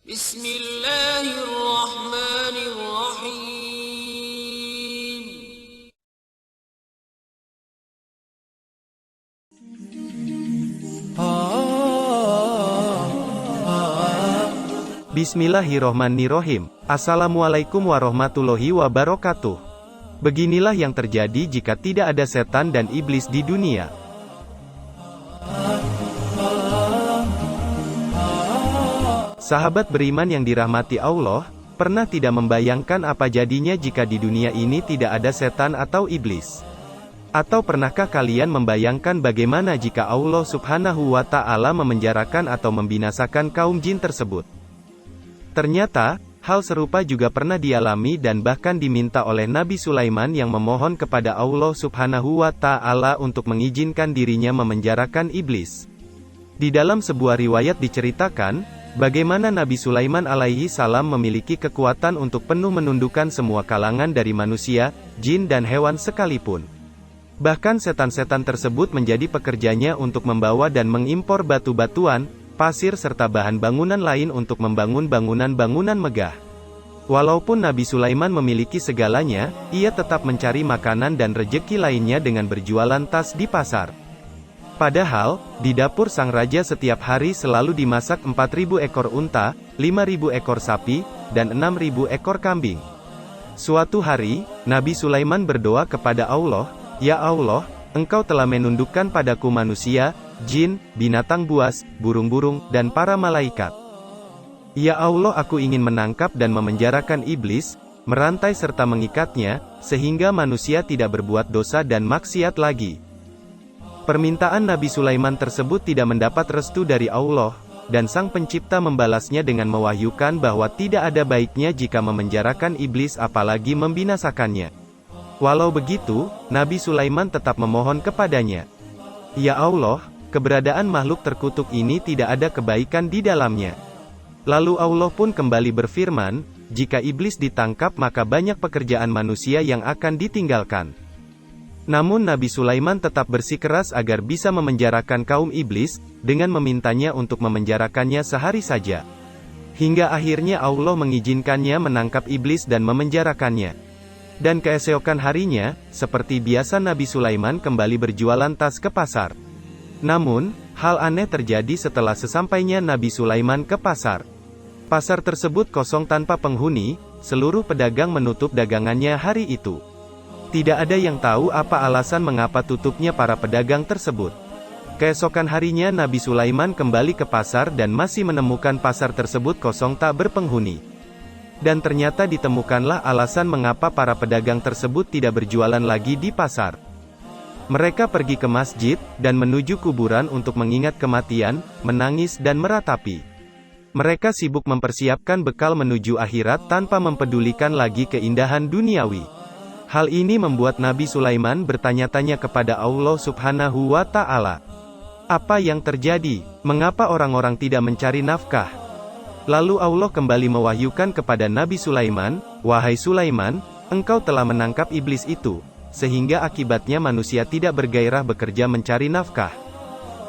Bismillahirrahmanirrahim. Bismillahirrohmanirrohim. Assalamualaikum warahmatullahi wabarakatuh. Beginilah yang terjadi jika tidak ada setan dan iblis di dunia. Sahabat beriman yang dirahmati Allah, pernah tidak membayangkan apa jadinya jika di dunia ini tidak ada setan atau iblis? Atau pernahkah kalian membayangkan bagaimana jika Allah Subhanahu wa Ta'ala memenjarakan atau membinasakan kaum jin tersebut? Ternyata, hal serupa juga pernah dialami dan bahkan diminta oleh Nabi Sulaiman yang memohon kepada Allah Subhanahu wa Ta'ala untuk mengizinkan dirinya memenjarakan iblis. Di dalam sebuah riwayat diceritakan, bagaimana Nabi Sulaiman alaihi salam memiliki kekuatan untuk penuh menundukkan semua kalangan dari manusia, jin dan hewan sekalipun. Bahkan setan-setan tersebut menjadi pekerjanya untuk membawa dan mengimpor batu-batuan, pasir serta bahan bangunan lain untuk membangun bangunan-bangunan megah. Walaupun Nabi Sulaiman memiliki segalanya, ia tetap mencari makanan dan rejeki lainnya dengan berjualan tas di pasar. Padahal, di dapur sang raja setiap hari selalu dimasak 4.000 ekor unta, 5.000 ekor sapi, dan 6.000 ekor kambing. Suatu hari, Nabi Sulaiman berdoa kepada Allah, "Ya Allah, Engkau telah menundukkan padaku manusia, jin, binatang buas, burung-burung, dan para malaikat. Ya Allah, aku ingin menangkap dan memenjarakan iblis, merantai serta mengikatnya, sehingga manusia tidak berbuat dosa dan maksiat lagi." Permintaan Nabi Sulaiman tersebut tidak mendapat restu dari Allah, dan Sang Pencipta membalasnya dengan mewahyukan bahwa tidak ada baiknya jika memenjarakan iblis apalagi membinasakannya. Walau begitu, Nabi Sulaiman tetap memohon kepadanya, "Ya Allah, keberadaan makhluk terkutuk ini tidak ada kebaikan di dalamnya." Lalu Allah pun kembali berfirman, "Jika iblis ditangkap maka banyak pekerjaan manusia yang akan ditinggalkan." Namun Nabi Sulaiman tetap bersikeras agar bisa memenjarakan kaum iblis, dengan memintanya untuk memenjarakannya sehari saja. Hingga akhirnya Allah mengizinkannya menangkap iblis dan memenjarakannya. Dan keesokan harinya, seperti biasa Nabi Sulaiman kembali berjualan tas ke pasar. Namun, hal aneh terjadi setelah sesampainya Nabi Sulaiman ke pasar. Pasar tersebut kosong tanpa penghuni, seluruh pedagang menutup dagangannya hari itu. Tidak ada yang tahu apa alasan mengapa tutupnya para pedagang tersebut. Keesokan harinya Nabi Sulaiman kembali ke pasar dan masih menemukan pasar tersebut kosong tak berpenghuni. Dan ternyata ditemukanlah alasan mengapa para pedagang tersebut tidak berjualan lagi di pasar. Mereka pergi ke masjid, dan menuju kuburan untuk mengingat kematian, menangis dan meratapi. Mereka sibuk mempersiapkan bekal menuju akhirat tanpa mempedulikan lagi keindahan duniawi. Hal ini membuat Nabi Sulaiman bertanya-tanya kepada Allah Subhanahu wa Ta'ala. Apa yang terjadi? Mengapa orang-orang tidak mencari nafkah? Lalu Allah kembali mewahyukan kepada Nabi Sulaiman, "Wahai Sulaiman, engkau telah menangkap iblis itu, sehingga akibatnya manusia tidak bergairah bekerja mencari nafkah.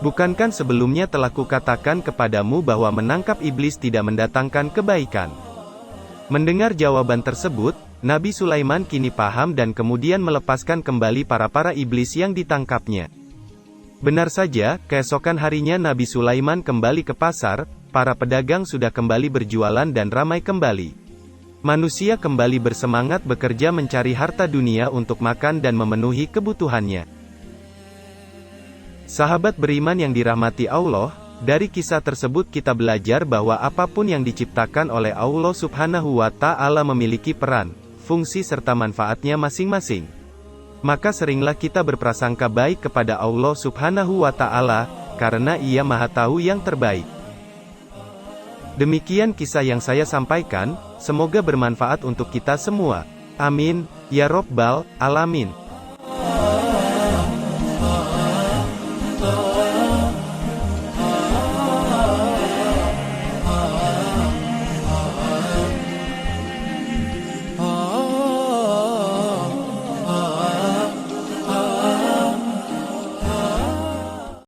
Bukankah sebelumnya telah kukatakan kepadamu bahwa menangkap iblis tidak mendatangkan kebaikan?" Mendengar jawaban tersebut, Nabi Sulaiman kini paham dan kemudian melepaskan kembali para iblis yang ditangkapnya. Benar saja, keesokan harinya Nabi Sulaiman kembali ke pasar, para pedagang sudah kembali berjualan dan ramai kembali. Manusia kembali bersemangat bekerja mencari harta dunia untuk makan dan memenuhi kebutuhannya. Sahabat beriman yang dirahmati Allah, dari kisah tersebut kita belajar bahwa apapun yang diciptakan oleh Allah Subhanahu wa Ta'ala memiliki peran, fungsi serta manfaatnya masing-masing. Maka seringlah kita berprasangka baik kepada Allah Subhanahu wa Ta'ala, karena Ia Maha Tahu yang terbaik. Demikian kisah yang saya sampaikan, semoga bermanfaat untuk kita semua. Amin, ya Rabbal Alamin.